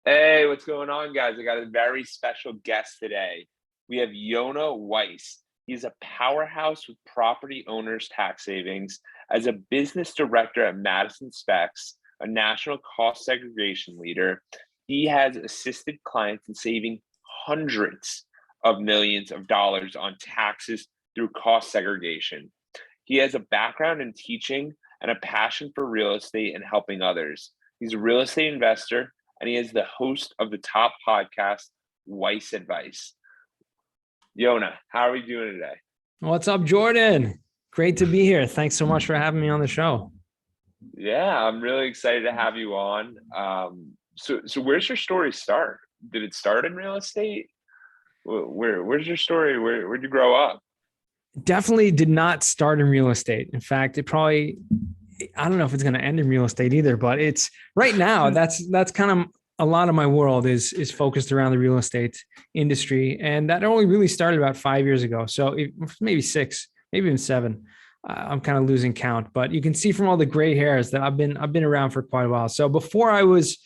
Hey, what's going on, guys? I got a very special guest today. We have Yonah Wiess. He's a powerhouse with property owners' tax savings. As a business director at Madison SPECS, a national cost segregation leader, he has assisted clients in saving hundreds of millions of dollars on taxes through cost segregation. He has a background in teaching and a passion for real estate and helping others. He's a real estate investor and he is the host of the top podcast, Weiss Advice. Yonah, how are we doing today? What's up, Jordan? Great to be here. Thanks so much for having me on the show. Yeah, I'm really excited to have you on. So where's your story start? Did it start in real estate? Where's your story? Where'd you grow up? Definitely did not start in real estate. In fact, I don't know if it's going to end in real estate either, but it's right now. That's kind of a lot of my world is focused around the real estate industry. And that only really started about 5 years ago. So maybe 6, maybe even 7. I'm kind of losing count, but you can see from all the gray hairs that I've been around for quite a while. So before I was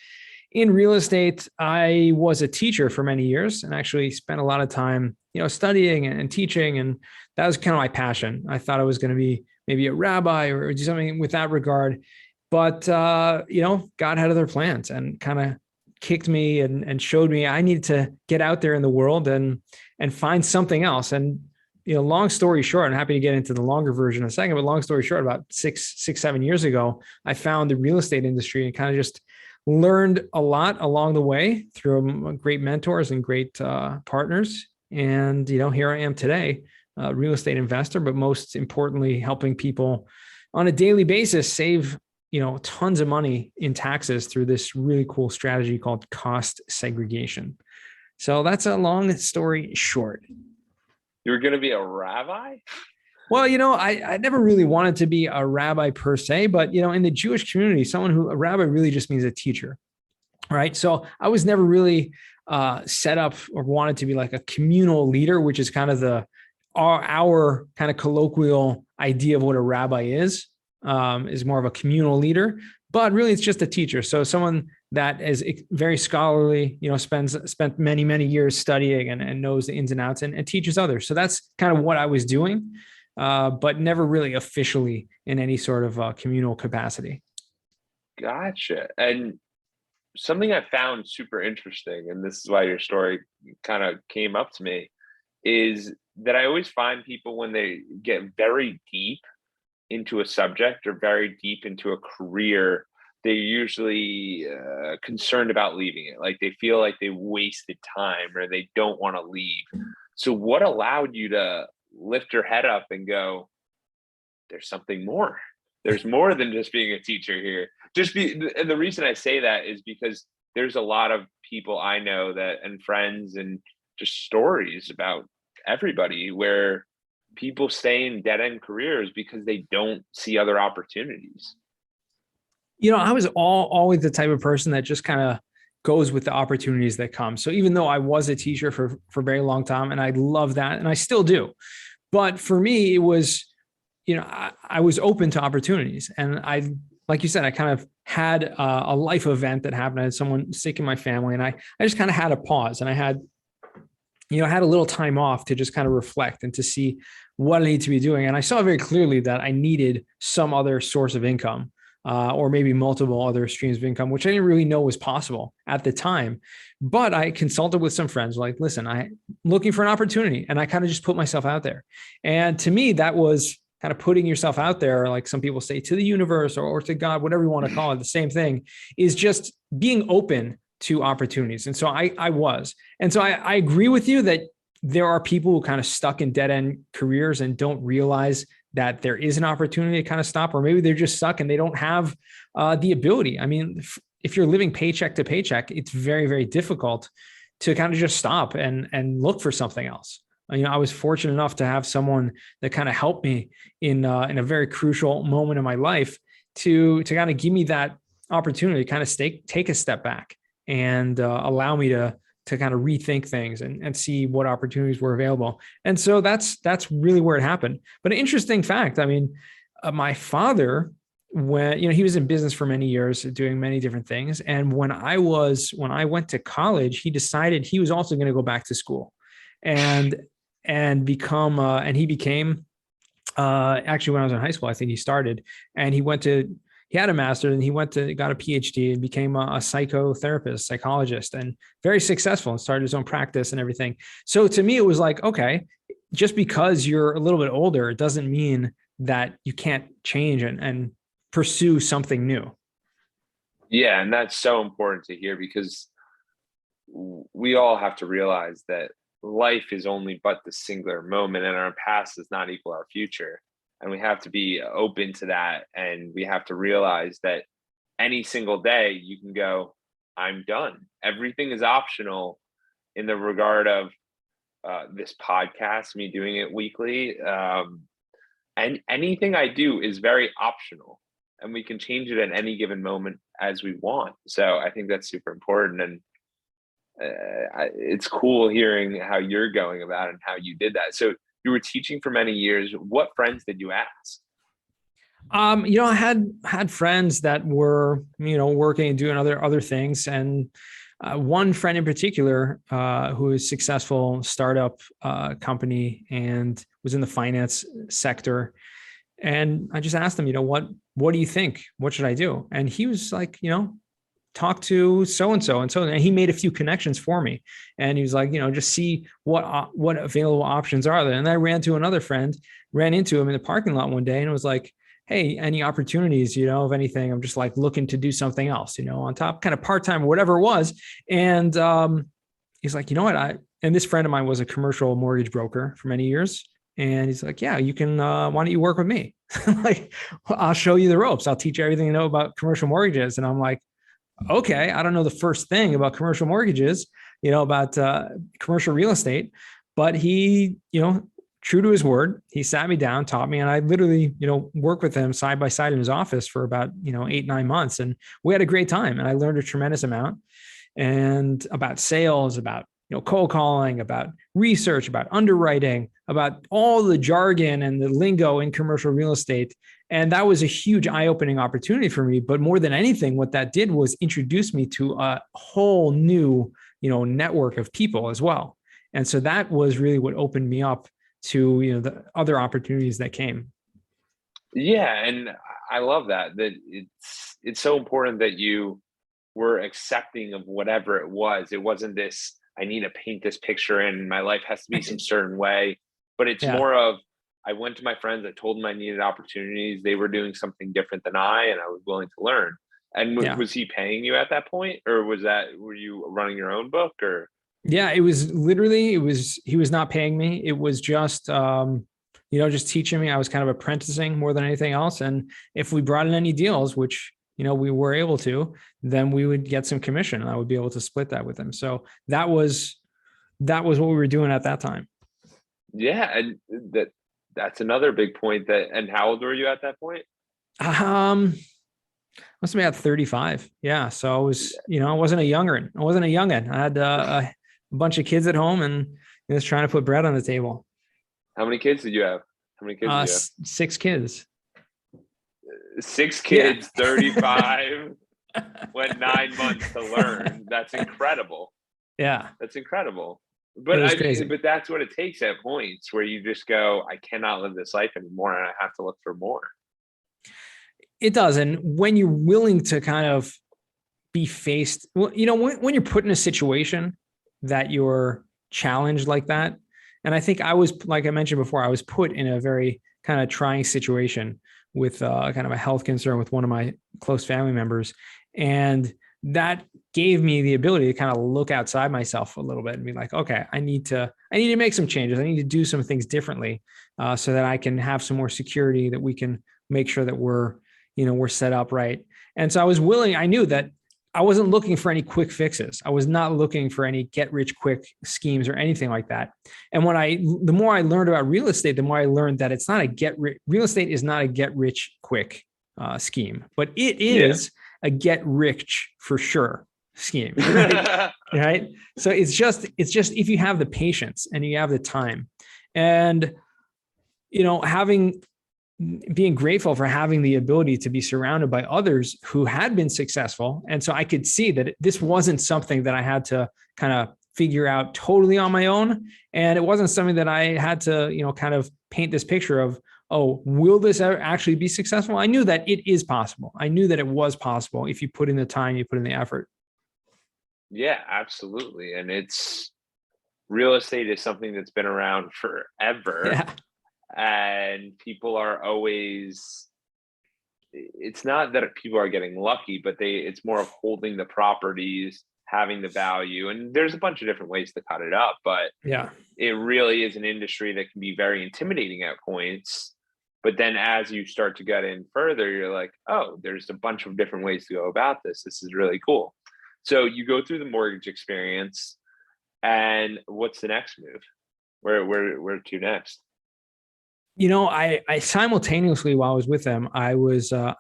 in real estate, I was a teacher for many years and actually spent a lot of time, studying and teaching. And that was kind of my passion. I thought I was going to be maybe a rabbi or do something with that regard. But, God had other plans and kind of kicked me and showed me I needed to get out there in the world and find something else. And, long story short, I'm happy to get into the longer version in a second, but long story short, about 7 years ago, I found the real estate industry and kind of just learned a lot along the way through great mentors and great partners. And, here I am today, a real estate investor, but most importantly, helping people on a daily basis save, tons of money in taxes through this really cool strategy called cost segregation. So that's a long story short. You were going to be a rabbi? Well, I never really wanted to be a rabbi per se, but, in the Jewish community, a rabbi really just means a teacher, right? So I was never really set up or wanted to be like a communal leader, which is kind of our kind of colloquial idea of what a rabbi is more of a communal leader, but really it's just a teacher. So someone that is very scholarly, spent many, many years studying and knows the ins and outs and teaches others. So that's kind of what I was doing, but never really officially in any sort of communal capacity. Gotcha. And something I found super interesting, and this is why your story kind of came up to me, is that I always find people when they get very deep into a subject or very deep into a career, they're usually concerned about leaving it. Like they feel like they wasted time or they don't want to leave. So what allowed you to lift your head up and go, there's something more. There's more than just being a teacher here. And the reason I say that is because there's a lot of people I know and friends and just stories about everybody where people stay in dead-end careers because they don't see other opportunities. I was always the type of person that just kind of goes with the opportunities that come. So even though I was a teacher for a very long time and I love that and I still do, but for me, it was, I was open to opportunities. And like you said, I kind of had a life event that happened. I had someone sick in my family and I just kind of had a pause and I had a little time off to just kind of reflect and to see what I need to be doing. And I saw very clearly that I needed some other source of income or maybe multiple other streams of income, which I didn't really know was possible at the time. But I consulted with some friends like, listen, I'm looking for an opportunity. And I kind of just put myself out there. And to me, that was kind of putting yourself out there, like some people say, to the universe or to God, whatever you want to call it, the same thing, is just being open to opportunities. And so I was. And so I agree with you that there are people who kind of stuck in dead end careers and don't realize that there is an opportunity to kind of stop, or maybe they're just stuck and they don't have the ability. I mean, if you're living paycheck to paycheck, it's very, very difficult to kind of just stop and look for something else. I was fortunate enough to have someone that kind of helped me in a very crucial moment in my life to kind of give me that opportunity to kind of take a step back and allow me to kind of rethink things and see what opportunities were available. And so that's really where it happened. But an interesting fact, I mean, my father when, he was in business for many years doing many different things. And when I went to college, he decided he was also going to go back to school and he became, actually when I was in high school, I think he started, and he had a master's, and got a PhD and became a psychotherapist, psychologist, and very successful, and started his own practice and everything. So to me, it was like, okay, just because you're a little bit older, it doesn't mean that you can't change and pursue something new. Yeah, and that's so important to hear, because we all have to realize that life is only but the singular moment, and our past does not equal our future. And we have to be open to that. And we have to realize that any single day you can go, I'm done. Everything is optional in the regard of this podcast, me doing it weekly. And anything I do is very optional, and we can change it at any given moment as we want. So I think that's super important. And it's cool hearing how you're going about it and how you did that. So you were teaching for many years. What friends did you ask? I had friends that were, working and doing other things. And one friend in particular, who is successful startup company and was in the finance sector. And I just asked him, what do you think? What should I do? And he was like, talk to so-and-so and so, and he made a few connections for me. And he was like, just see what available options are there. And I ran into him in the parking lot one day, and it was like, hey, any opportunities, of anything? I'm just like looking to do something else, on top, kind of part-time or whatever it was. And he's like, and this friend of mine was a commercial mortgage broker for many years. And he's like, yeah, you can, why don't you work with me? Like, well, I'll show you the ropes. I'll teach you everything you know about commercial mortgages. And I'm like, okay, I don't know the first thing about commercial mortgages, about commercial real estate, but he, true to his word, he sat me down, taught me, and I literally, worked with him side by side in his office for about, 8-9 months. And we had a great time, and I learned a tremendous amount and about sales, about, cold calling, about research, about underwriting, about all the jargon and the lingo in commercial real estate. And that was a huge eye-opening opportunity for me. But more than anything, what that did was introduce me to a whole new, network of people as well. And so that was really what opened me up to, the other opportunities that came. Yeah, and I love that it's so important that you were accepting of whatever it was. It wasn't this, I need to paint this picture and my life has to be some certain way, but it's Yeah. more of, I went to my friends, I told them I needed opportunities. They were doing something different than and I was willing to learn. And Yeah. was he paying you at that point, or were you running your own book, or? Yeah, it was literally, he was not paying me. It was just, just teaching me. I was kind of apprenticing more than anything else. And if we brought in any deals, which, we were able to, then we would get some commission, and I would be able to split that with him. So that was what we were doing at that time. Yeah. And that's another big point. And how old were you at that point? Must have been at 35. Yeah. So I was, I wasn't a youngin. I had a bunch of kids at home, and just trying to put bread on the table. How many kids did you have? How many kids did you have? 6 kids. 6 kids, yeah. 35, went 9 months to learn. That's incredible. Yeah. That's incredible. But but that's what it takes at points where you just go, I cannot live this life anymore, and I have to look for more. It does. And when you're willing to kind of be faced, when you're put in a situation that you're challenged like that. And I think I was, like I mentioned before, I was put in a very kind of trying situation with kind of a health concern with one of my close family members. And that gave me the ability to kind of look outside myself a little bit and be like, okay, I need to make some changes. I need to do some things differently so that I can have some more security, that we can make sure that we're set up right. And so I knew that I wasn't looking for any quick fixes. I was not looking for any get rich quick schemes or anything like that. And the more I learned about real estate, the more I learned that it's not real estate is not a get rich quick scheme, but it is a get rich for sure scheme. Right? Right. So it's just if you have the patience and you have the time, and having being grateful for having the ability to be surrounded by others who had been successful. And so I could see that this wasn't something that I had to kind of figure out totally on my own. And it wasn't something that I had to, kind of paint this picture of, oh, will this ever actually be successful? I knew that it is possible. I knew that it was possible if you put in the time, you put in the effort. Yeah, absolutely. And real estate is something that's been around forever. Yeah. And people are always, it's not that people are getting lucky, but it's more of holding the properties, having the value. And there's a bunch of different ways to cut it up, but Yeah. it really is an industry that can be very intimidating at points. But then as you start to get in further, you're like, oh, there's a bunch of different ways to go about this. This is really cool. So you go through the mortgage experience, and what's the next move? Where to next? I simultaneously, while I was with them, I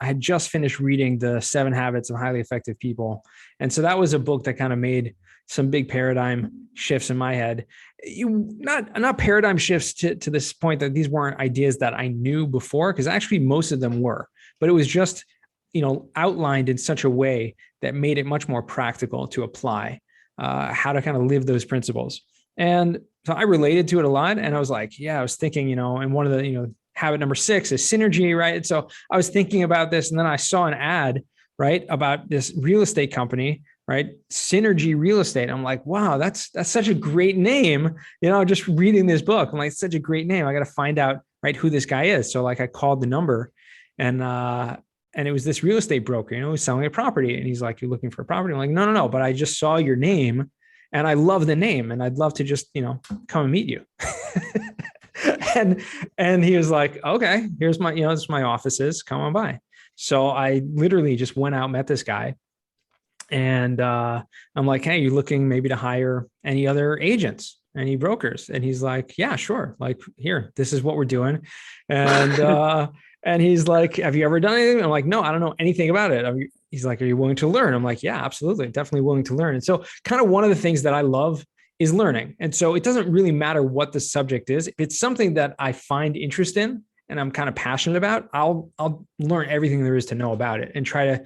had just finished reading the 7 Habits of Highly Effective People. And so that was a book that kind of made some big paradigm shifts in my head. Not paradigm shifts to this point that these weren't ideas that I knew before, because actually most of them were, but it was just, outlined in such a way that made it much more practical to apply how to kind of live those principles. And so I related to it a lot. And I was like, yeah, I was thinking, and one of the, habit number 6 is synergy, right? And so I was thinking about this, and then I saw an ad, right, about this real estate company, right? Synergy Real Estate. I'm like, wow, that's such a great name. Just reading this book, I'm like, it's such a great name. I got to find out, right, who this guy is. So like I called the number, and it was this real estate broker, who's selling a property. And he's like, you're looking for a property? I'm like, no, but I just saw your name and I love the name and I'd love to just, come and meet you. and he was like, okay, here's my, this is my offices, come on by. So I literally just went out, met this guy. And I'm like, hey, you looking maybe to hire any other agents, any brokers? And he's like, yeah, sure. Like, here, this is what we're doing. And, and he's like, have you ever done anything? I'm like, no, I don't know anything about it. He's like, are you willing to learn? I'm like, yeah, absolutely. Definitely willing to learn. And so kind of one of the things that I love is learning. And so it doesn't really matter what the subject is. If it's something that I find interest in and I'm kind of passionate about, I'll learn everything there is to know about it and try to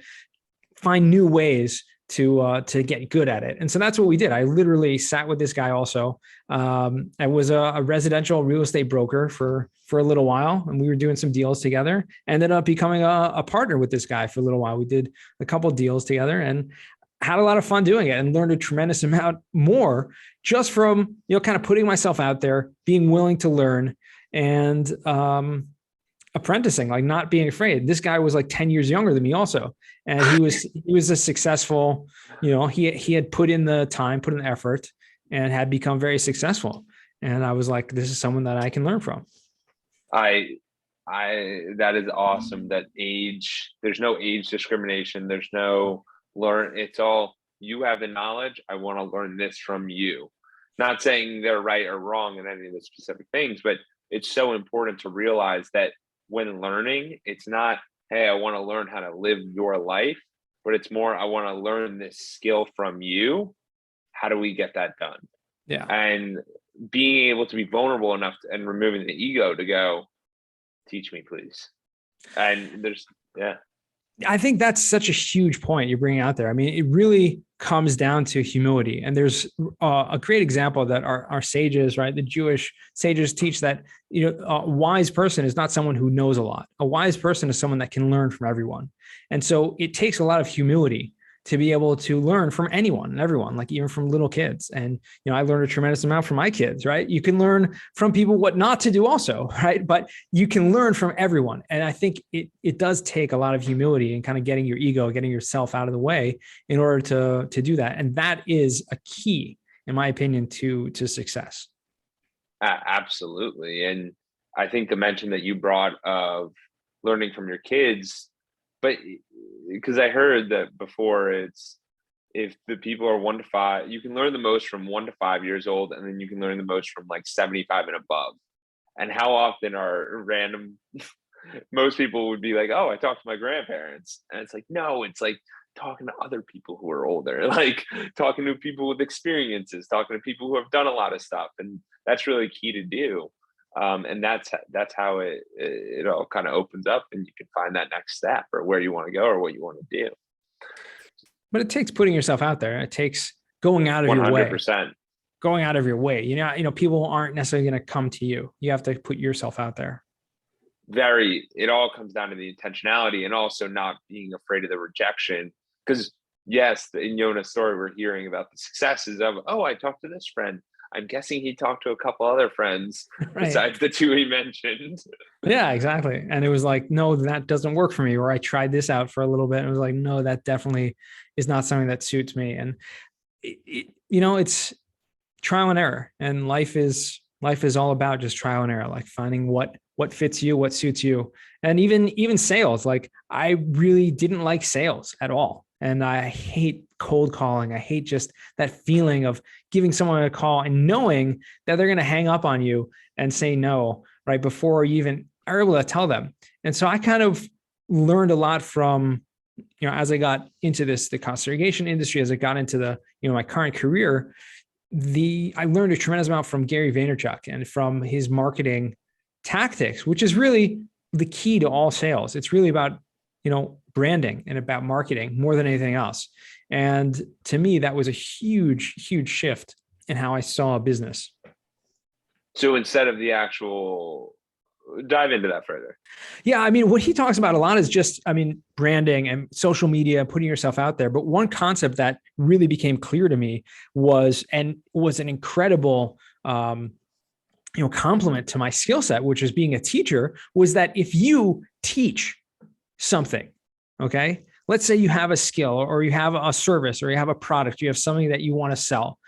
find new ways to get good at it. And so that's what we did. I literally sat with this guy also. I was a residential real estate broker for a little while, and we were doing some deals together. Ended up becoming a partner with this guy for a little while. We did a couple of deals together and had a lot of fun doing it, and learned a tremendous amount more just from, kind of putting myself out there, being willing to learn, and apprenticing, like not being afraid. This guy was like 10 years younger than me also. And he was a successful, he had put in the time, put in the effort, and had become very successful. And I was like, this is someone that I can learn from. That is awesome. That there's no age discrimination. There's no it's all, you have the knowledge. I want to learn this from you. Not saying they're right or wrong in any of the specific things, but it's so important to realize that when learning, it's not, hey, I want to learn how to live your life, but it's more, I want to learn this skill from you. How do we get that done? Yeah. And being able to be vulnerable enough and removing the ego to go, teach me, please. And I think that's such a huge point you're bringing out there. I mean, it really comes down to humility. And there's a great example that our sages, right, the Jewish sages teach that, a wise person is not someone who knows a lot. A wise person is someone that can learn from everyone. And so it takes a lot of humility to be able to learn from anyone and everyone, like even from little kids. And, I learned a tremendous amount from my kids, right? You can learn from people what not to do also, right? But you can learn from everyone. And I think it does take a lot of humility and kind of getting your ego, getting yourself out of the way in order to do that. And that is a key, in my opinion, to success. Absolutely. And I think the mention that you brought of learning from your kids, but because I heard that before, it's, if the people are 1 to 5, you can learn the most from 1 to 5 years old, and then you can learn the most from like 75 and above. And how often are random, most people would be like, oh, I talked to my grandparents. And it's like, no, it's like talking to other people who are older, like talking to people with experiences, talking to people who have done a lot of stuff. And that's really key to do. And that's how it all kind of opens up, and you can find that next step or where you want to go or what you want to do. But it takes putting yourself out there. It takes going out of your way. 100%. Going out of your way. People aren't necessarily going to come to you. You have to put yourself out there. It all comes down to the intentionality and also not being afraid of the rejection. Because yes, in Yonah's story, we're hearing about the successes of, oh, I talked to this friend. I'm guessing he talked to a couple other friends Right. besides the two he mentioned. Yeah, exactly. And it was like, no, that doesn't work for me. Or I tried this out for a little bit and it was like, no, that definitely is not something that suits me. And it's trial and error, and life is all about just trial and error, like finding what fits you, what suits you. And even sales, like I really didn't like sales at all. And I hate cold calling. I hate just that feeling of giving someone a call and knowing that they're going to hang up on you and say no right before you even are able to tell them. And so I kind of learned a lot from, as I got into the cost segregation industry, as I got into my current career, I learned a tremendous amount from Gary Vaynerchuk and from his marketing tactics, which is really the key to all sales. It's really about, branding and about marketing more than anything else. And to me, that was a huge, huge shift in how I saw a business. So instead of the actual, dive into that further. Yeah. I mean, what he talks about a lot is just, branding and social media, putting yourself out there. But one concept that really became clear to me was an incredible, compliment to my skill set, which is being a teacher, was that if you teach something, okay, let's say you have a skill or you have a service or you have a product, you have something that you want to sell.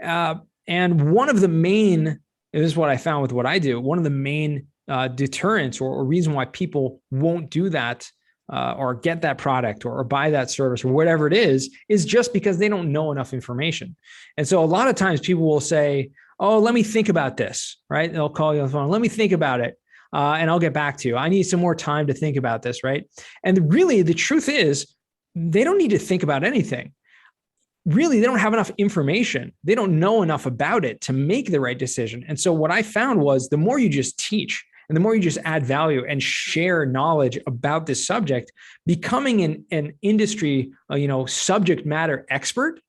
And one of the main, this is what I found with what I do, one of the main deterrents or reason why people won't do that or get that product or buy that service or whatever it is just because they don't know enough information. And so a lot of times people will say, oh, let me think about this, right? They'll call you on the phone. Let me think about it. And I'll get back to you. I need some more time to think about this, right? And really, the truth is, they don't need to think about anything. Really, they don't have enough information. They don't know enough about it to make the right decision. And so what I found was the more you just teach and the more you just add value and share knowledge about this subject, becoming an industry, subject matter expert,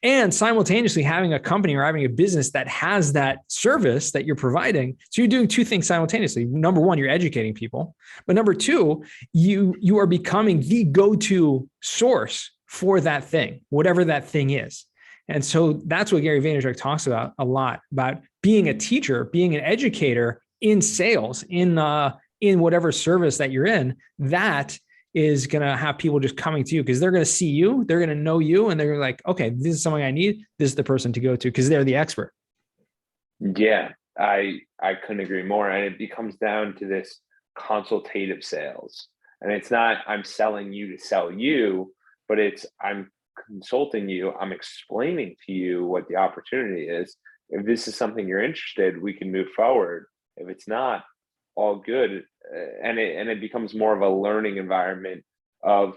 and simultaneously having a company or having a business that has that service that you're providing. So you're doing two things simultaneously. Number one, you're educating people. But number two, you are becoming the go-to source for that thing, whatever that thing is. And so that's what Gary Vaynerchuk talks about a lot, about being a teacher, being an educator in sales, in whatever service that you're in. That is going to have people just coming to you because they're going to see you, they're going to know you, and they're like, okay, this is something I need. This is the person to go to because they're the expert. Yeah, I couldn't agree more. And it becomes down to this consultative sales. And it's not, I'm selling you to sell you, but it's, I'm consulting you. I'm explaining to you what the opportunity is. If this is something you're interested, we can move forward. If it's not, all good. And it becomes more of a learning environment of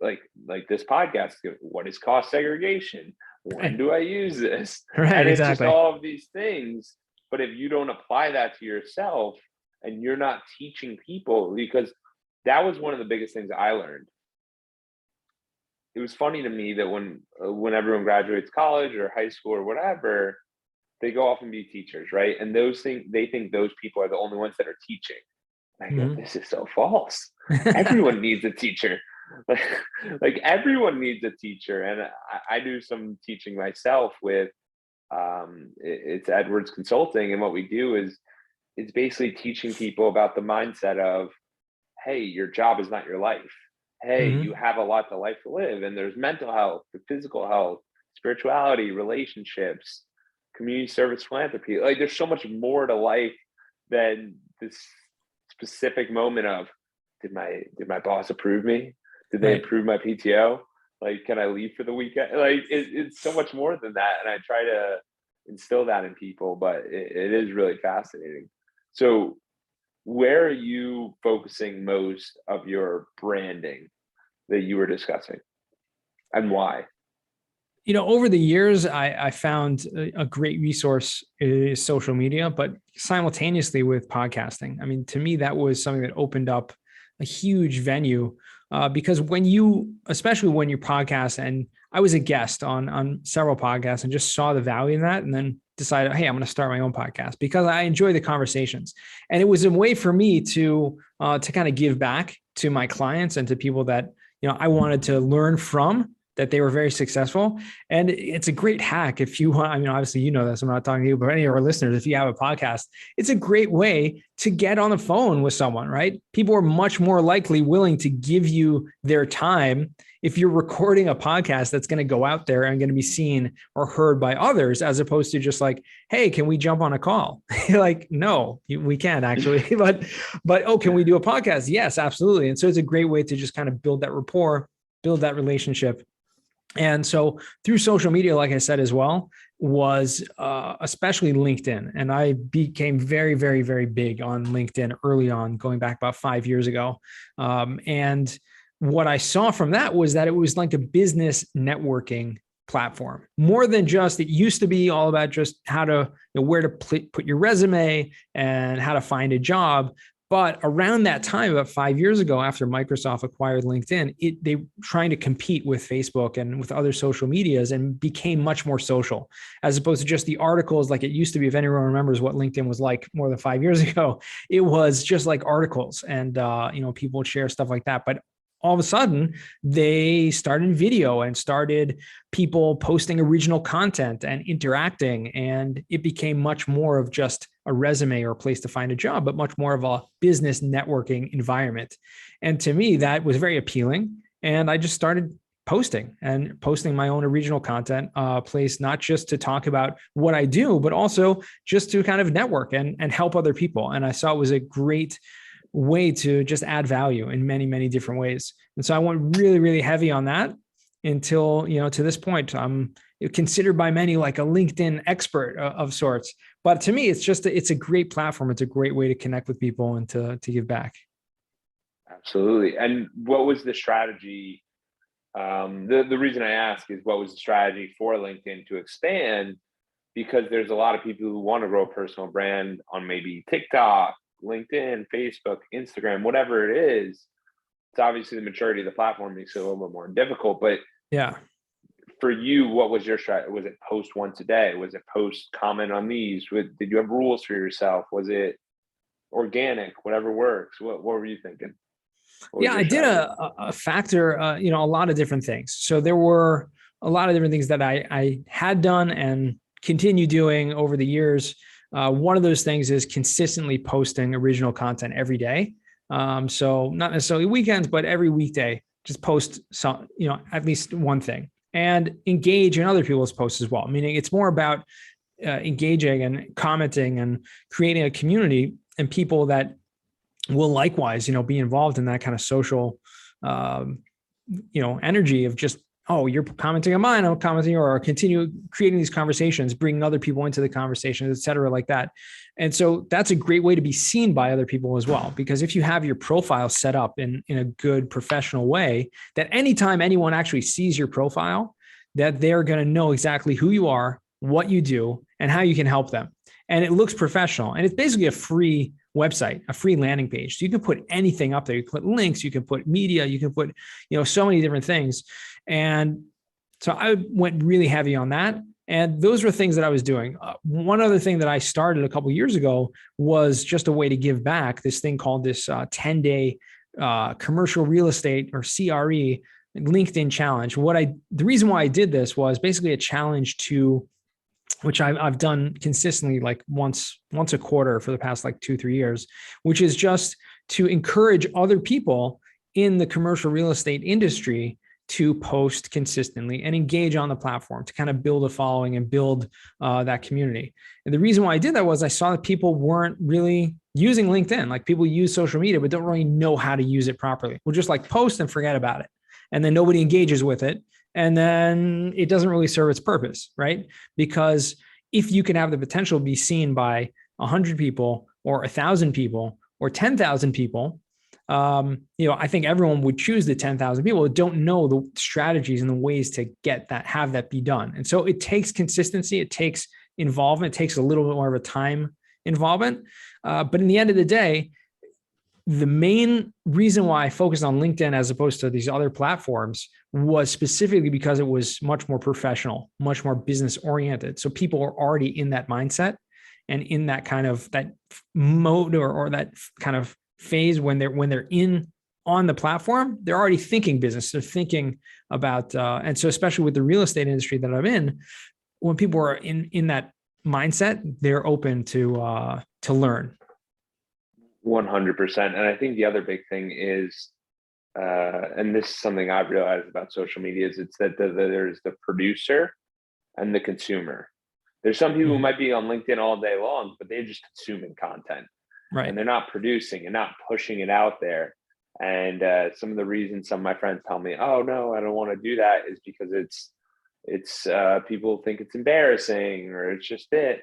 like this podcast. What is cost segregation? When do I use this? Right, and it's exactly. just all of these things. But if you don't apply that to yourself and you're not teaching people, because that was one of the biggest things I learned. It was funny to me that when everyone graduates college or high school or whatever, they go off and be teachers, right? And they think those people are the only ones that are teaching. And I go, this is so false. Everyone needs a teacher. Like everyone needs a teacher. And I do some teaching myself with, it's Edwards Consulting. And what we do is it's basically teaching people about the mindset of, hey, your job is not your life. Hey, you have a lot to life to live. And there's mental health, the physical health, spirituality, relationships, community service, philanthropy. Like there's so much more to life than this specific moment of, did my boss approve me? Did they approve my PTO? Like, can I leave for the weekend? Like it's so much more than that. And I try to instill that in people, but it is really fascinating. So where are you focusing most of your branding that you were discussing, and why? Over the years, I found a great resource is social media, but simultaneously with podcasting. I mean, to me, that was something that opened up a huge venue because especially when you podcast, and I was a guest on several podcasts and just saw the value in that, and then decided, hey, I'm going to start my own podcast because I enjoy the conversations, and it was a way for me to kind of give back to my clients and to people that I wanted to learn from, that they were very successful. And it's a great hack if you want. I mean, obviously, this, I'm not talking to you, but any of our listeners, if you have a podcast, it's a great way to get on the phone with someone, right? People are much more likely willing to give you their time if you're recording a podcast that's going to go out there and going to be seen or heard by others, as opposed to just like, hey, can we jump on a call? Like, no, we can't actually, but oh, can we do a podcast? Yes, absolutely. And so it's a great way to just kind of build that rapport, build that relationship. And so through social media, like I said, as well, was especially LinkedIn. And I became very, very, very big on LinkedIn early on, going back about 5 years ago. And what I saw from that was that it was like a business networking platform, more than just, it used to be all about just how to, where to put your resume and how to find a job. But around that time, about 5 years ago, after Microsoft acquired LinkedIn, they were trying to compete with Facebook and with other social medias and became much more social, as opposed to just the articles like it used to be. If anyone remembers what LinkedIn was like more than 5 years ago, it was just like articles and, people would share stuff like that. But all of a sudden, they started video and started people posting original content and interacting. And it became much more of just a resume or a place to find a job, but much more of a business networking environment. And to me, that was very appealing. And I just started posting my own original content, place, not just to talk about what I do, but also just to kind of network and help other people. And I saw it was a great way to just add value in many, many different ways. And so I went really, really heavy on that until, to this point, I'm considered by many like a LinkedIn expert of sorts. But to me, it's a great platform. It's a great way to connect with people and to give back. Absolutely. And what was the strategy? The reason I ask is, what was the strategy for LinkedIn to expand? Because there's a lot of people who want to grow a personal brand on maybe TikTok, LinkedIn, Facebook, Instagram, whatever it is. It's obviously the maturity of the platform makes it a little bit more difficult, but yeah. For you, what was your strategy? Was it post once a day? Was it post comment on these? Did you have rules for yourself? Was it organic? Whatever works. What were you thinking? Yeah, I did a factor, a lot of different things. So there were a lot of different things that I had done and continue doing over the years. One of those things is consistently posting original content every day. So not necessarily weekends, but every weekday, just post some, at least one thing, and engage in other people's posts as well. Meaning it's more about engaging and commenting and creating a community and people that will likewise, be involved in that kind of social, energy of just, oh, you're commenting on mine, I'm commenting, or continue creating these conversations, bringing other people into the conversations, et cetera, like that. And so that's a great way to be seen by other people as well. Because if you have your profile set up in a good professional way, that anytime anyone actually sees your profile, that they're going to know exactly who you are, what you do, and how you can help them. And it looks professional. And it's basically a free website, a free landing page. So you can put anything up there. You can put links, you can put media, you can put, so many different things. And so I went really heavy on that. And those were things that I was doing. One other thing that I started a couple of years ago was just a way to give back, this thing called this 10-day commercial real estate, or CRE, LinkedIn challenge. The reason why I did this was basically a challenge to, which I've done consistently, like once a quarter for the past like 2-3 years, which is just to encourage other people in the commercial real estate industry to post consistently and engage on the platform, to kind of build a following and build that community. And the reason why I did that was I saw that people weren't really using LinkedIn. Like, people use social media, but don't really know how to use it properly. We'll just like post and forget about it. And then nobody engages with it. And then it doesn't really serve its purpose, right? Because if you can have the potential to be seen by 100 people or 1,000 people or 10,000 people, I think everyone would choose the 10,000 people that don't know the strategies and the ways to have that be done. And so it takes consistency. It takes involvement. It takes a little bit more of a time involvement. But in the end of the day, the main reason why I focused on LinkedIn as opposed to these other platforms was specifically because it was much more professional, much more business oriented. So people are already in that mindset and in that kind of that mode or that kind of phase when they're in on the platform, they're already thinking business. They're thinking about, and so especially with the real estate industry that I'm in, when people are in that mindset, they're open to learn. 100%. And I think the other big thing is, and this is something I've realized about social media, is it's that there's the producer and the consumer. There's some people who might be on LinkedIn all day long, but they're just consuming content. Right. And they're not producing and not pushing it out there. And some of the reasons some of my friends tell me, oh, no, I don't want to do that, is because it's people think it's embarrassing or it's just it.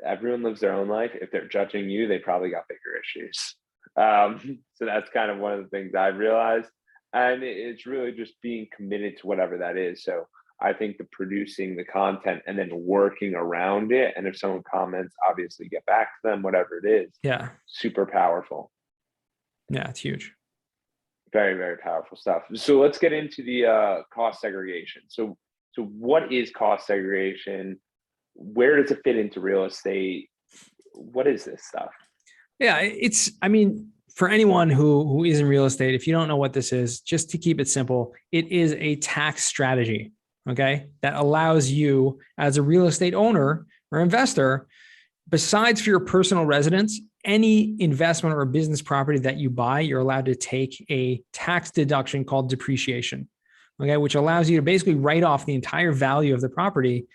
Everyone lives their own life. If they're judging you, they probably got bigger issues. So that's kind of one of the things I've realized. And it's really just being committed to whatever that is. So I think the producing the content and then working around it. And if someone comments, obviously get back to them, whatever it is. Yeah. Super powerful. Yeah, it's huge. Very, very powerful stuff. So let's get into the cost segregation. So what is cost segregation? Where does it fit into real estate? What is this stuff? Yeah, for anyone who is in real estate, if you don't know what this is, just to keep it simple, it is a tax strategy, okay, that allows you as a real estate owner or investor, besides for your personal residence, any investment or business property that you buy, you're allowed to take a tax deduction called depreciation, okay, which allows you to basically write off the entire value of the property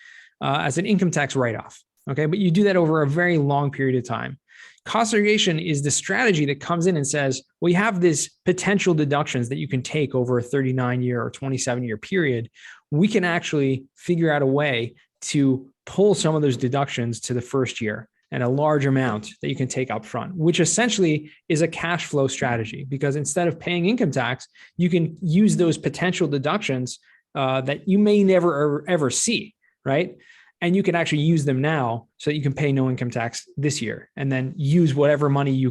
as an income tax write-off, okay? But you do that over a very long period of time. Cost segregation is the strategy that comes in and says, well, you have this potential deductions that you can take over a 39-year or 27-year period. We can actually figure out a way to pull some of those deductions to the first year and a large amount that you can take up front, which essentially is a cash flow strategy, because instead of paying income tax, you can use those potential deductions that you may never ever see, right? And you can actually use them now so that you can pay no income tax this year, and then use whatever money you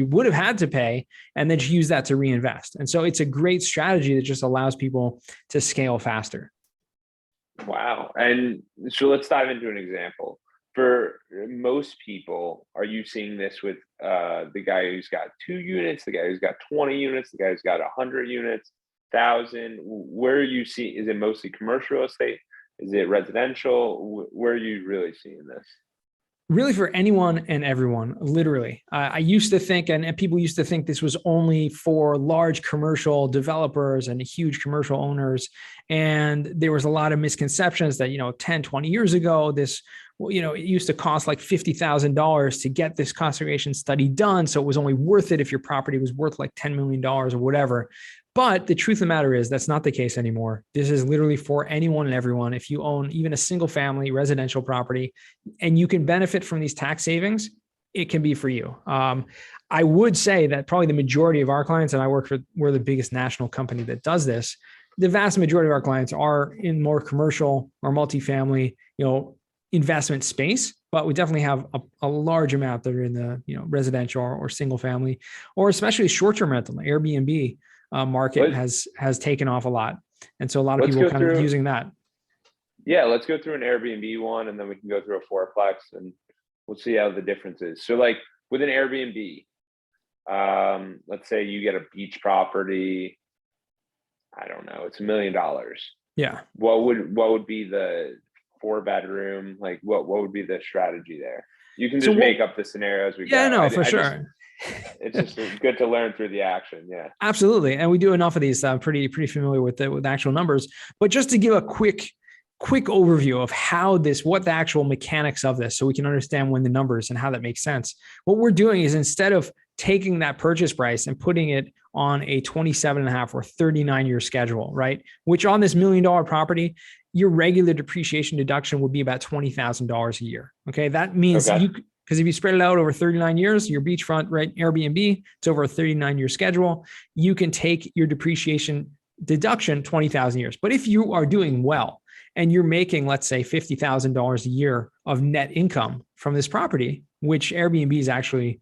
would have had to pay, and then just use that to reinvest. And so it's a great strategy that just allows people to scale faster. Wow. And so let's dive into an example. For most people, are you seeing this with the guy who's got 2 units, the guy who's got 20 units, the guy who's got 100 units, 1,000? Where are you seeing? Is it mostly commercial real estate? Is it residential? Where are you really seeing this? Really for anyone and everyone, literally. I used to think, and people used to think this was only for large commercial developers and huge commercial owners. And there was a lot of misconceptions that, 10, 20 years ago, this, it used to cost like $50,000 to get this cost segregation study done. So it was only worth it if your property was worth like $10 million or whatever. But the truth of the matter is that's not the case anymore. This is literally for anyone and everyone. If you own even a single family residential property and you can benefit from these tax savings, it can be for you. I would say that probably the majority of our clients, and we're the biggest national company that does this, the vast majority of our clients are in more commercial or multifamily, investment space, but we definitely have a large amount that are in the, residential or single family, or especially short-term rental. Airbnb market has taken off a lot. And so a lot of people kind of using that. Yeah, let's go through an Airbnb one, and then we can go through a fourplex, and we'll see how the difference is. So like with an Airbnb, let's say you get a beach property, I don't know, it's $1 million. Yeah. What would be the 4-bedroom? Like what would be the strategy there? You can just make up the scenarios we go. Yeah, no, for sure. It's just good to learn through the action. Yeah, absolutely. And we do enough of these. I'm pretty familiar with the actual numbers, but just to give a quick overview of what the actual mechanics of this, so we can understand when the numbers and how that makes sense. What we're doing is, instead of taking that purchase price and putting it on a 27.5 or 39-year schedule, right? Which on this $1 million property, your regular depreciation deduction would be about $20,000 a year. Okay. That means Because if you spread it out over 39 years, your beachfront rent Airbnb, it's over a 39-year schedule. You can take your depreciation deduction 20,000 years. But if you are doing well and you're making, let's say, $50,000 a year of net income from this property, which Airbnb is actually,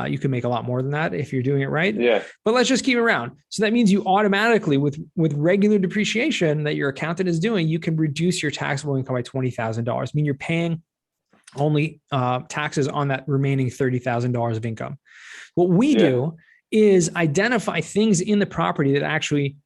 you can make a lot more than that if you're doing it right. Yeah. But let's just keep it around. So that means you automatically, with regular depreciation that your accountant is doing, you can reduce your taxable income by $20,000. I mean, you're paying only taxes on that remaining $30,000 of income. What we do is identify things in the property that actually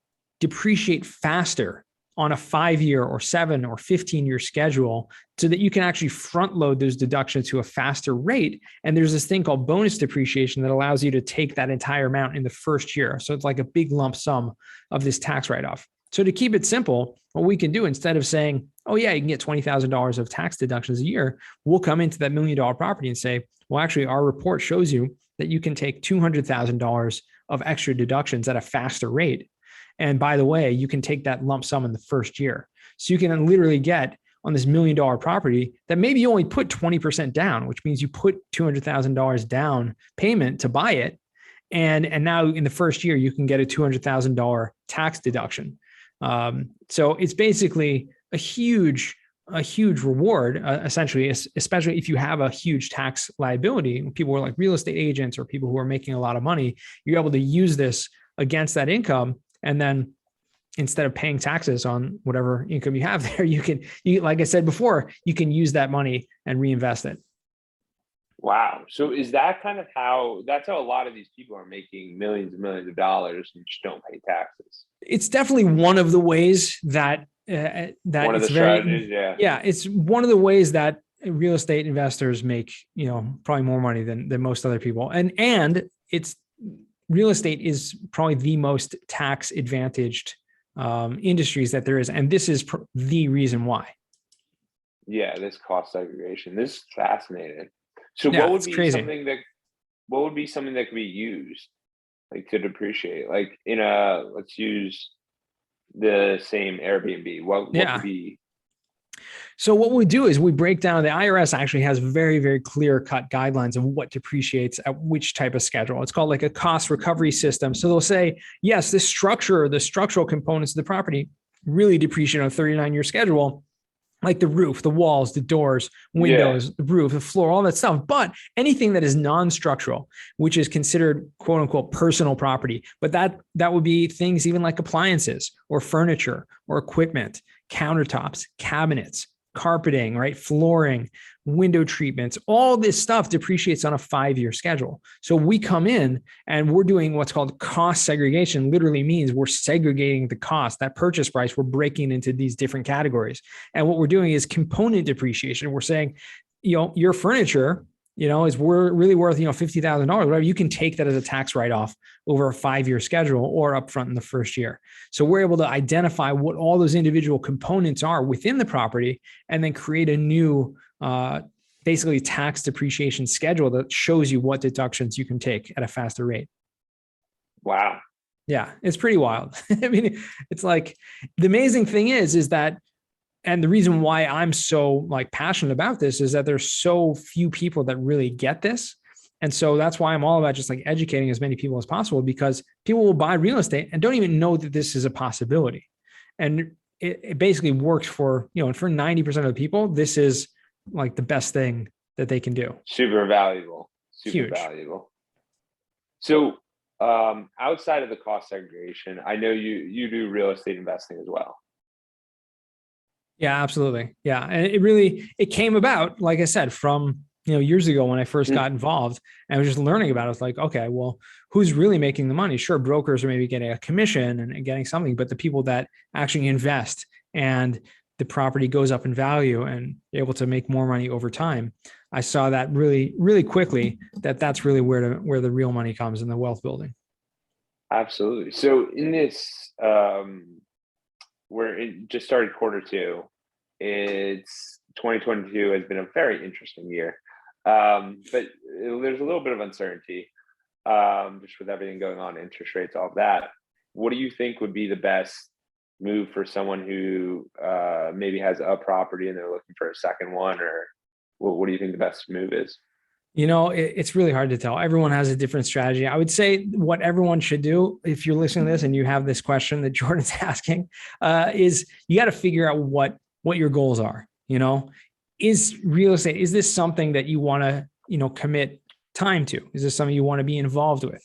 depreciate faster on a 5-year or 7 or 15-year schedule, so that you can actually front load those deductions to a faster rate. And there's this thing called bonus depreciation that allows you to take that entire amount in the first year. So it's like a big lump sum of this tax write-off. So to keep it simple, what we can do, instead of saying, oh yeah, you can get $20,000 of tax deductions a year, we'll come into that $1 million property and say, well, actually, our report shows you that you can take $200,000 of extra deductions at a faster rate. And by the way, you can take that lump sum in the first year. So you can literally get on this $1 million property that maybe you only put 20% down, which means you put $200,000 down payment to buy it. And now in the first year, you can get a $200,000 tax deduction. So it's basically a huge reward, essentially, especially if you have a huge tax liability. People who are like real estate agents or people who are making a lot of money, you're able to use this against that income. And then instead of paying taxes on whatever income you have there, you like I said before, you can use that money and reinvest it. Wow. So is that kind of that's how a lot of these people are making millions and millions of dollars and just don't pay taxes? It's definitely one of the ways that one of the strategies. Yeah. It's one of the ways that real estate investors make, probably more money than most other people. And it's real estate is probably the most tax advantaged industries that there is. And this is the reason why. Yeah. This cost segregation, this is fascinating. So Yeah, what would be something that could be used like to depreciate? Like let's use the same Airbnb. What would be? So what we do is we break down, the IRS actually has very, very clear cut guidelines of what depreciates at which type of schedule. It's called like a cost recovery system. So they'll say, yes, this structure, the structural components of the property really depreciate on a 39-year schedule, like the roof, the walls, the doors, windows, the roof, the floor, all that stuff. But anything that is non-structural, which is considered quote unquote personal property, but that would be things even like appliances or furniture or equipment, countertops, cabinets, carpeting, right? Flooring, window treatments, all this stuff depreciates on a 5-year schedule. So we come in and we're doing what's called cost segregation. Literally means we're segregating the cost, that purchase price, we're breaking into these different categories. And what we're doing is component depreciation. We're saying, your furniture, is really worth, $50,000, whatever. You can take that as a tax write-off over a 5-year schedule or upfront in the first year. So we're able to identify what all those individual components are within the property and then create a new, basically tax depreciation schedule that shows you what deductions you can take at a faster rate. Wow. Yeah, it's pretty wild. I mean, it's like the amazing thing is that, and the reason why I'm so passionate about this is that there's so few people that really get this. And so that's why I'm all about just educating as many people as possible, because people will buy real estate and don't even know that this is a possibility. And it basically works for 90% of the people, this is the best thing that they can do. Super valuable. Super valuable. So outside of the cost segregation, I know you do real estate investing as well. Yeah, absolutely. Yeah. And it came about, like I said, from, years ago when I first got involved and I was just learning about it. I was like, okay, well, who's really making the money? Sure, brokers are maybe getting a commission and getting something, but the people that actually invest and the property goes up in value and able to make more money over time. I saw that really, really quickly that's really where the real money comes in the wealth building. Absolutely. So in this, where it just started Q2, it's 2022 has been a very interesting year. But there's a little bit of uncertainty, just with everything going on, interest rates, all of that. What do you think would be the best move for someone who maybe has a property and they're looking for a second one, or what do you think the best move is? It's really hard to tell. Everyone has a different strategy. I would say what everyone should do, if you're listening to this and you have this question that Jordan's asking, is you got to figure out what your goals are. Is real estate, is this something that you want to, commit time to? Is this something you want to be involved with?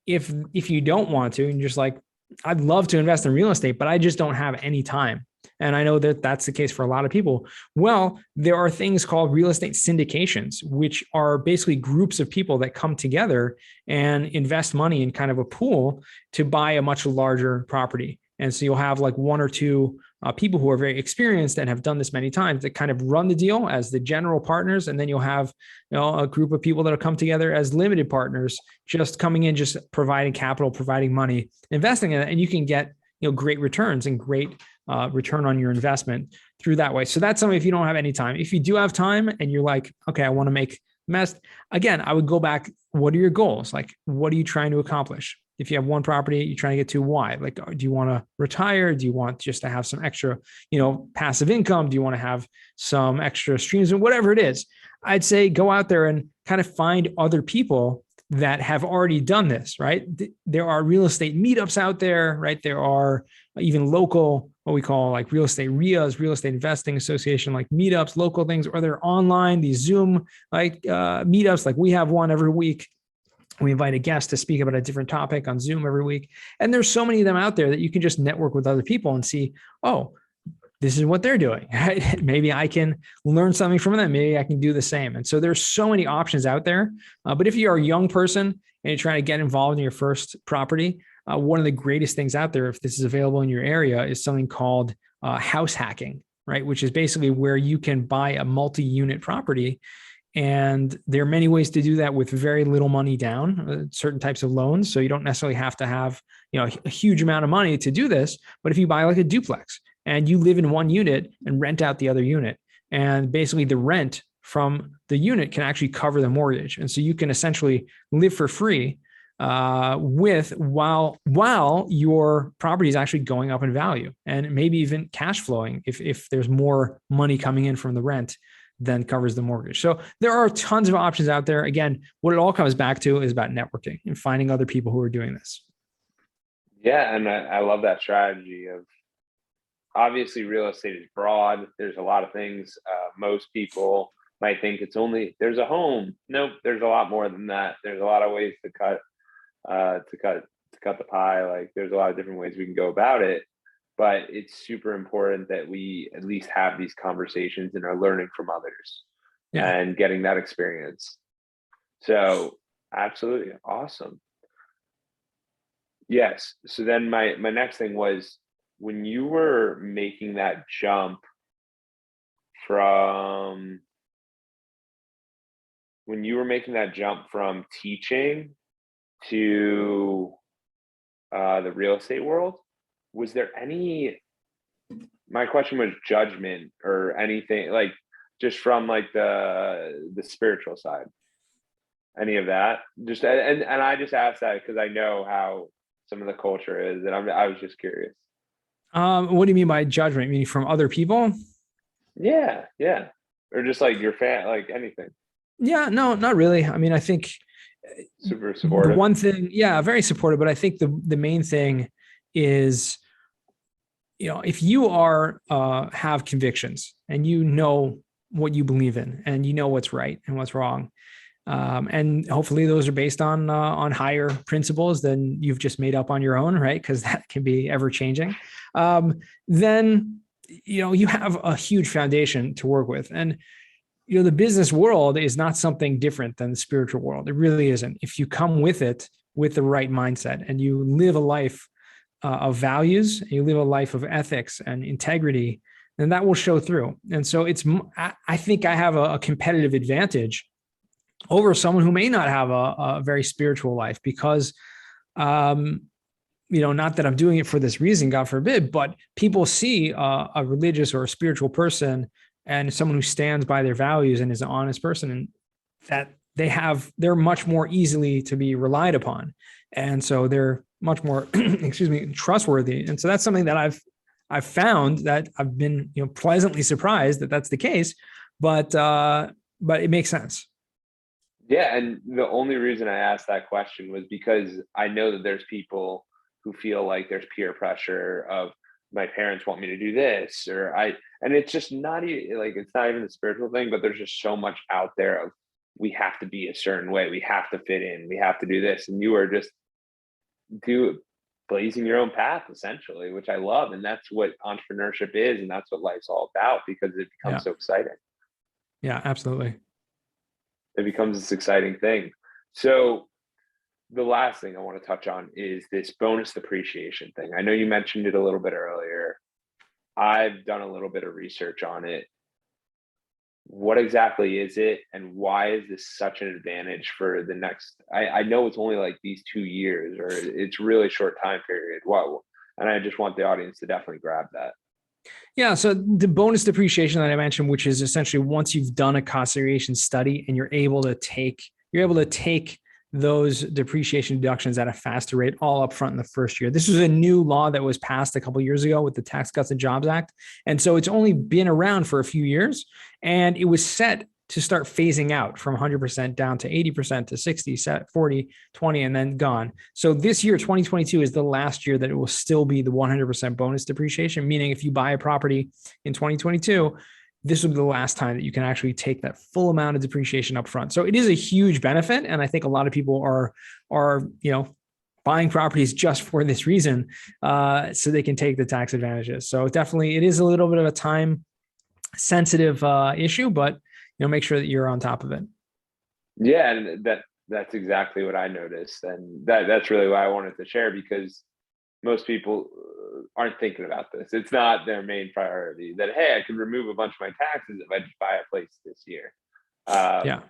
If you don't want to, and you're just like, I'd love to invest in real estate, but I just don't have any time. And I know that that's the case for a lot of people. Well, there are things called real estate syndications, which are basically groups of people that come together and invest money in kind of a pool to buy a much larger property. And so you'll have like one or two people who are very experienced and have done this many times that kind of run the deal as the general partners. And then you'll have a group of people that'll come together as limited partners, just coming in, just providing capital, providing money, investing in it. And you can get great returns and great return on your investment through that way. So that's something if you don't have any time. If you do have time and you're like, okay, I want to make mess, again, I would go back. What are your goals? Like, what are you trying to accomplish? If you have one property, you're trying to get to, why? Like, do you want to retire? Do you want just to have some extra, passive income? Do you want to have some extra streams or whatever it is? I'd say go out there and kind of find other people that have already done this, right? There are real estate meetups out there, right? There are even local, what we call like real estate RIAs, real estate investing association, like meetups, local things, or they're online, these Zoom like meetups, like we have one every week. We invite a guest to speak about a different topic on Zoom every week. And there's so many of them out there that you can just network with other people and see, oh, this is what they're doing, right? Maybe I can learn something from them. Maybe I can do the same. And so there's so many options out there. But if you're a young person and you're trying to get involved in your first property, one of the greatest things out there, if this is available in your area, is something called house hacking, right? Which is basically where you can buy a multi-unit property. And there are many ways to do that with very little money down, certain types of loans. So you don't necessarily have to have, a huge amount of money to do this. But if you buy like a duplex and you live in one unit and rent out the other unit, and basically the rent from the unit can actually cover the mortgage. And so you can essentially live for free while your property is actually going up in value and maybe even cash flowing if there's more money coming in from the rent than covers the mortgage. So there are tons of options out there. Again, what it all comes back to is about networking and finding other people who are doing this. Yeah. And I love that strategy of, obviously real estate is broad. There's a lot of things. Most people might think there's a home. Nope. There's a lot more than that. There's a lot of ways to cut the pie. Like there's a lot of different ways we can go about it. But it's super important that we at least have these conversations and are learning from others and getting that experience. So absolutely awesome. Yes. So then my next thing was, when you were making that jump from teaching to the real estate world, was there my question was judgment or anything, like just from like the spiritual side, any of that? Just, and I just asked that because I know how some of the culture is, and I was just curious. What do you mean by judgment? Meaning from other people? Yeah. Or just like your fan, like anything. Yeah, no, not really. I mean, I think super supportive. The one thing, very supportive, but I think the main thing is, if you are have convictions and you know what you believe in and you know what's right and what's wrong, and hopefully those are based on higher principles than you've just made up on your own, right? Because that can be ever changing. Then you have a huge foundation to work with. And the business world is not something different than the spiritual world. It really isn't. If you come with it with the right mindset and you live a life of values, you live a life of ethics and integrity, then that will show through. And so I think I have a competitive advantage over someone who may not have a very spiritual life because, not that I'm doing it for this reason, God forbid, but people see a religious or a spiritual person and someone who stands by their values and is an honest person, and that they're much more easily to be relied upon. And so they're much more, trustworthy. And so that's something that I've found that I've been, pleasantly surprised that that's the case, but it makes sense. Yeah, and the only reason I asked that question was because I know that there's people who feel like there's peer pressure of my parents want me to do this or and it's just not like it's not even a spiritual thing, but there's just so much out there of we have to be a certain way, we have to fit in, we have to do this, and you are just do blazing your own path essentially, which I love, and that's what entrepreneurship is, and that's what life's all about because it Yeah. becomes so exciting. Yeah, absolutely. It becomes this exciting thing. So the last thing I want to touch on is this bonus depreciation thing. I know you mentioned it a little bit earlier. I've done a little bit of research on it. What exactly is it, and why is this such an advantage for the next? I know it's only like these 2 years, or it's really short time period. Wow, and I just want the audience to definitely grab that. Yeah. So the bonus depreciation that I mentioned, which is essentially once you've done a cost segregation study and you're able to take those depreciation deductions at a faster rate all up front in the first year. This was a new law that was passed a couple of years ago with the Tax Cuts and Jobs Act. And so it's only been around for a few years, and it was set to start phasing out from 100% down to 80% to 60, 40, 20, and then gone. So this year, 2022, is the last year that it will still be the 100% bonus depreciation, meaning if you buy a property in 2022, this will be the last time that you can actually take that full amount of depreciation up front. So it is a huge benefit. And I think a lot of people are buying properties just for this reason, so they can take the tax advantages. So definitely it is a little bit of a time sensitive issue, but make sure that you're on top of it. Yeah, and that's exactly what I noticed, and that's really why I wanted to share because most people aren't thinking about this. It's not their main priority. That hey, I can remove a bunch of my taxes if I just buy a place this year. Yeah.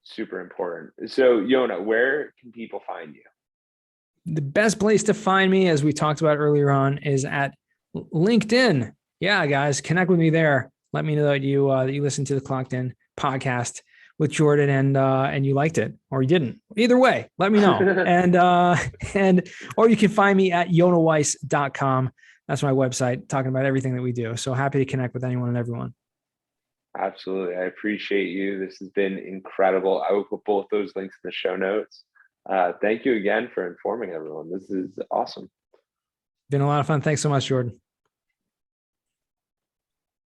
Super important. So, Yonah, where can people find you? The best place to find me, as we talked about earlier on, is at LinkedIn. Yeah, guys, connect with me there. Let me know that you listened to the Clockedin podcast with Jordan and you liked it or you didn't. Either way, let me know. and or you can find me at yonahwiess.com. That's my website, talking about everything that we do. So happy to connect with anyone and everyone. Absolutely. I appreciate you. This has been incredible. I will put both those links in the show notes. Thank you again for informing everyone. This is awesome. Been a lot of fun. Thanks so much, Jordan.